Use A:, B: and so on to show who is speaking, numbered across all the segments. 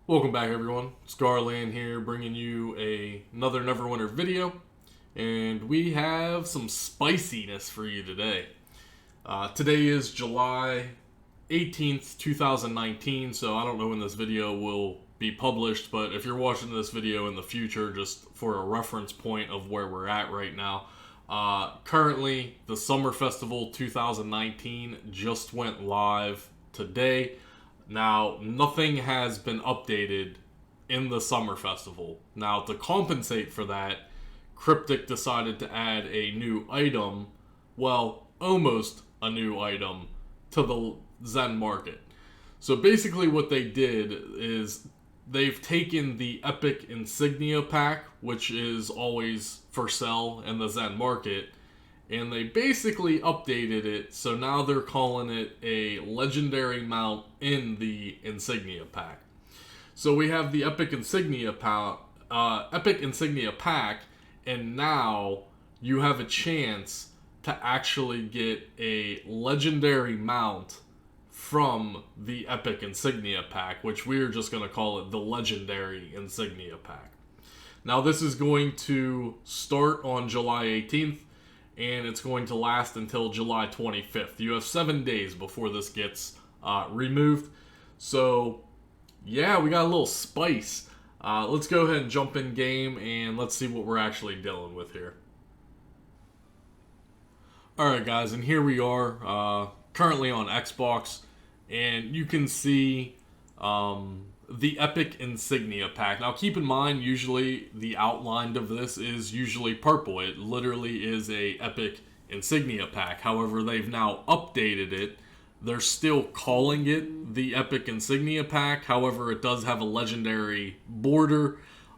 A: Welcome back, everyone. Scarland here, bringing you another Neverwinter video, and we have some spiciness for you today. Today is July 18th, 2019, so I don't know when this video will be published, but if you're watching this video in the future, just for a reference point of where we're at right now, currently the Summer Festival 2019 just went live today. Now, nothing has been updated in the Summer Festival. Now, to compensate for that, Cryptic decided to add a new item, well, almost a new item, to the Zen market. So basically what they did is they've taken the Epic Insignia pack, which is always for sale in the Zen market, and they basically updated it, so now they're calling it a legendary mount in the Insignia pack. So we have the Epic Insignia pack, and now you have a chance to actually get a legendary mount from the Epic Insignia pack, which we're just going to call it the Legendary Insignia pack. Now this is going to start on July 18th, and it's going to last until July 25th. You have 7 days before this gets removed. So, yeah, we got a little spice. Let's go ahead and jump in game, and let's see what we're actually dealing with here. Alright, guys, and here we are, currently on Xbox, and you can see the Epic Insignia pack. Now keep in mind, usually the outline of this is usually purple. It literally is a Epic Insignia pack. However, they've now updated it. They're still calling it the Epic Insignia pack. However, it does have a legendary border,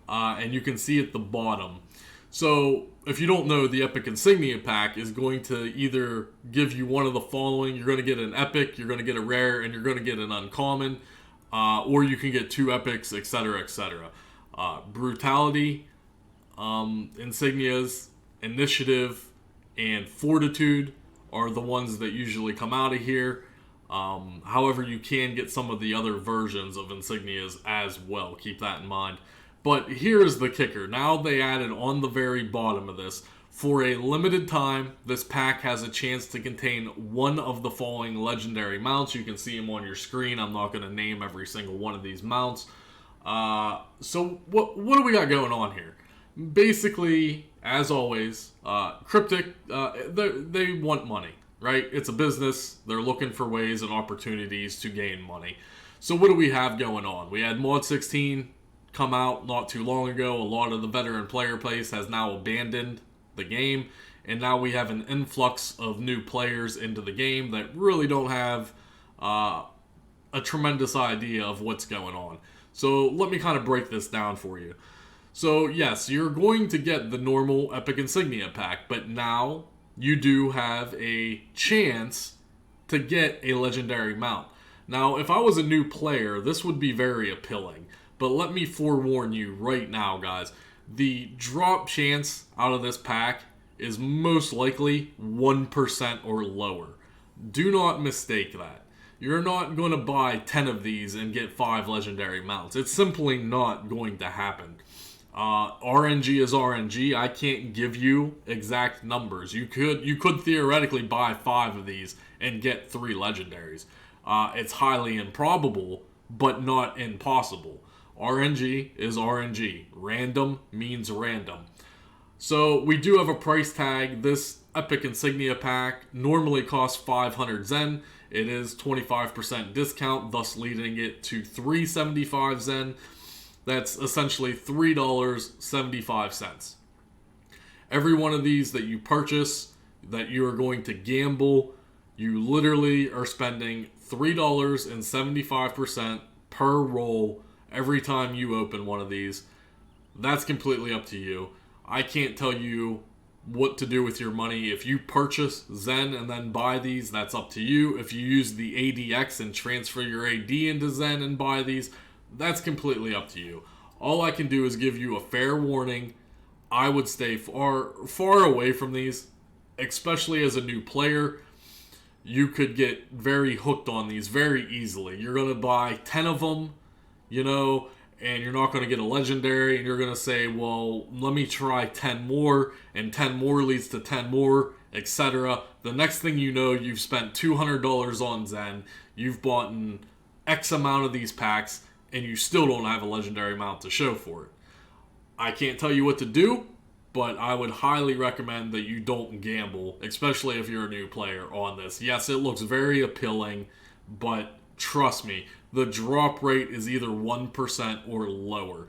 A: and you can see at the bottom. So, if you don't know, the Epic Insignia pack is going to either give you one of the following. You're going to get an Epic, you're going to get a Rare, and you're going to get an Uncommon. Or you can get 2 epics, etc., etc. Brutality, Insignias, Initiative, and Fortitude are the ones that usually come out of here. However, you can get some of the other versions of Insignias as well. Keep that in mind. But here's the kicker. Now they added on the very bottom of this, for a limited time, this pack has a chance to contain one of the following legendary mounts. You can see them on your screen. I'm not going to name every single one of these mounts. So what do we got going on here? Basically, as always, Cryptic, they want money, right? It's a business. They're looking for ways and opportunities to gain money. So what do we have going on? We had Mod 16 come out not too long ago. A lot of the veteran player base has now abandoned the game, and now we have an influx of new players into the game that really don't have a tremendous idea of what's going on. So let me kind of break this down for you. So yes, you're going to get the normal Epic Insignia pack, but now you do have a chance to get a legendary mount. Now, if I was a new player, this would be very appealing, but let me forewarn you right now, guys. The drop chance out of this pack is most likely 1% or lower. Do not mistake that. You're not going to buy 10 of these and get 5 legendary mounts. It's simply not going to happen. RNG is RNG. I can't give you exact numbers. You could theoretically buy 5 of these and get 3 legendaries. It's highly improbable, but not impossible. RNG is RNG. Random means random. So we do have a price tag. This Epic Insignia pack normally costs 500 Zen. It is 25% discount, thus leading it to 375 Zen. That's essentially $3.75. Every one of these that you purchase, that you are going to gamble, you literally are spending $3.75 per roll every time you open one of these. That's completely up to you. I can't tell you what to do with your money. If you purchase Zen and then buy these, that's up to you. If you use the ADX and transfer your AD into Zen and buy these, that's completely up to you. All I can do is give you a fair warning. I would stay far away from these, especially as a new player. You could get very hooked on these very easily. You're going to buy 10 of them, and you're not going to get a legendary, and you're going to say, well, let me try 10 more, and 10 more leads to 10 more, etc. The next thing you know, you've spent $200 on Zen, you've bought an X amount of these packs, and you still don't have a legendary mount to show for it. I can't tell you what to do, but I would highly recommend that you don't gamble, especially if you're a new player on this. Yes, it looks very appealing, but trust me, the drop rate is either 1% or lower.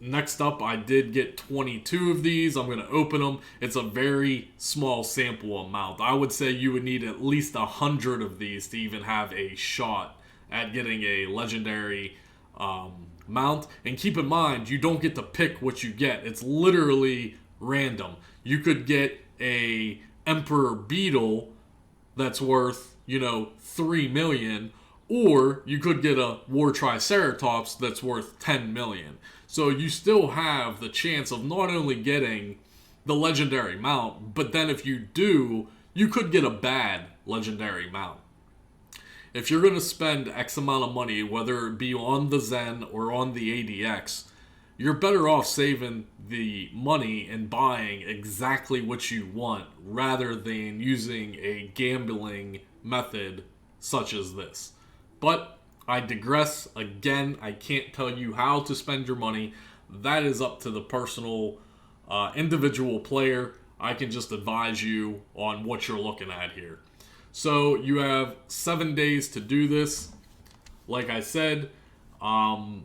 A: Next up, I did get 22 of these. I'm going to open them. It's a very small sample amount. I would say you would need at least 100 of these to even have a shot at getting a legendary mount. And keep in mind, you don't get to pick what you get. It's literally random. You could get a Emperor Beetle that's worth, 3 million, or you could get a War Triceratops that's worth 10 million. So you still have the chance of not only getting the legendary mount, but then if you do, you could get a bad legendary mount. If you're going to spend X amount of money, whether it be on the Zen or on the ADX, you're better off saving the money and buying exactly what you want rather than using a gambling method such as this. But I digress. Again, I can't tell you how to spend your money. That is up to the personal individual player. I can just advise you on what you're looking at here. So you have 7 days to do this, like I said, and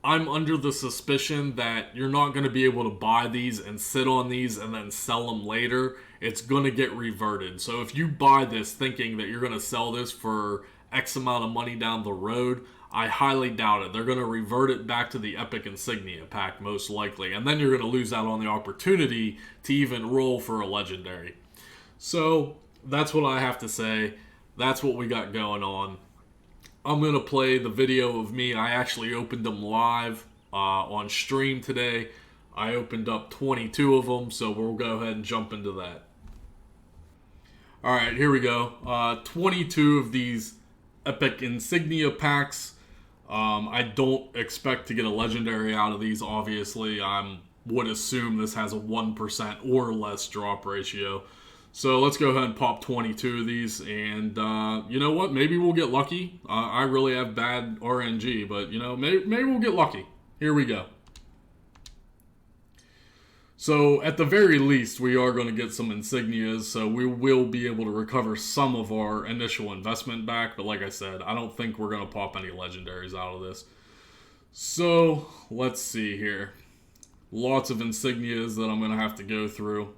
A: I'm under the suspicion that you're not going to be able to buy these and sit on these and then sell them later. It's going to get reverted. So if you buy this thinking that you're going to sell this for X amount of money down the road, I highly doubt it. They're going to revert it back to the Epic Insignia pack most likely, and then you're going to lose out on the opportunity to even roll for a legendary. So that's what I have to say. That's what we got going on. I'm going to play the video of me. I actually opened them live on stream today. I opened up 22 of them, so we'll go ahead and jump into that. Alright, here we go. 22 of these Epic Insignia packs. I don't expect to get a legendary out of these, obviously. I would assume this has a 1% or less drop ratio. So let's go ahead and pop 22 of these, and you know what? Maybe we'll get lucky. I really have bad RNG, but maybe we'll get lucky. Here we go. So at the very least, we are going to get some insignias, so we will be able to recover some of our initial investment back. But like I said, I don't think we're going to pop any legendaries out of this. So let's see here. Lots of insignias that I'm going to have to go through.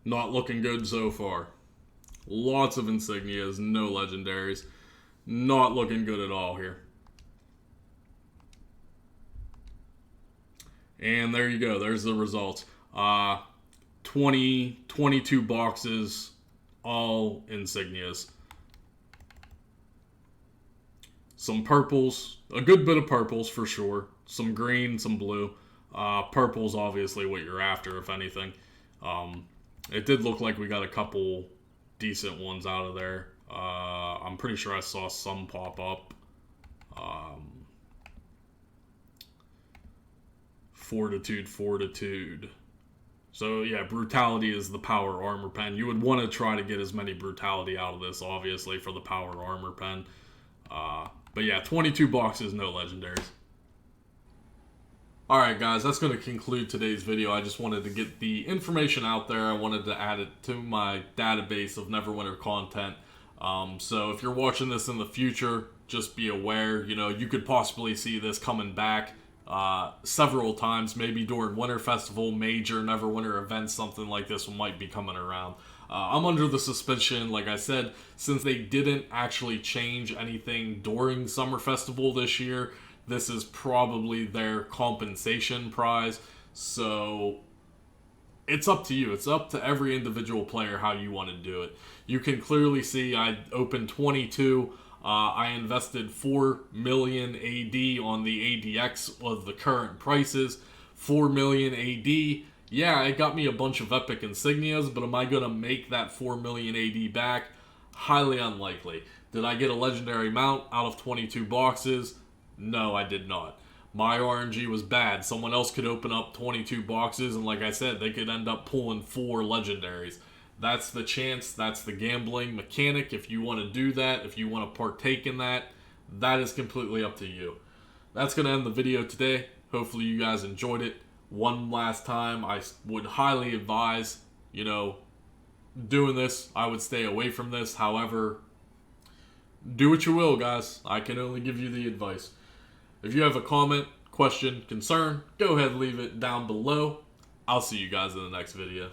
A: Not looking good so far. Lots of insignias, no legendaries. Not looking good at all here. And there you go. There's the results. 22 boxes, all insignias. Some purples, a good bit of purples for sure. Some green, some blue. Purple's obviously what you're after, if anything. It did look like we got a couple decent ones out of there. I'm pretty sure I saw some pop up. Fortitude. So yeah, Brutality is the power armor pen. You would want to try to get as many Brutality out of this, obviously, for the power armor pen. But yeah, 22 boxes, no legendaries. Alright guys, that's going to conclude today's video. I just wanted to get the information out there. I wanted to add it to my database of Neverwinter content. So if you're watching this in the future, just be aware, you could possibly see this coming back several times, maybe during Winter Festival, major Neverwinter events, something like this might be coming around. I'm under the suspicion, like I said, since they didn't actually change anything during Summer Festival this year, this is probably their compensation prize. So it's up to you. It's up to every individual player how you want to do it. You can clearly see I opened 22. I invested 4 million AD on the ADX of the current prices. 4 million AD. Yeah, it got me a bunch of epic insignias, but am I going to make that 4 million AD back? Highly unlikely. Did I get a legendary mount out of 22 boxes? No, I did not. My RNG was bad. Someone else could open up 22 boxes, and like I said, they could end up pulling 4 legendaries. That's the chance. That's the gambling mechanic. If you want to do that, if you want to partake in that, that is completely up to you. That's going to end the video today. Hopefully you guys enjoyed it. One last time, I would highly advise, doing this. I would stay away from this. However, do what you will, guys. I can only give you the advice. If you have a comment, question, concern, go ahead and leave it down below. I'll see you guys in the next video.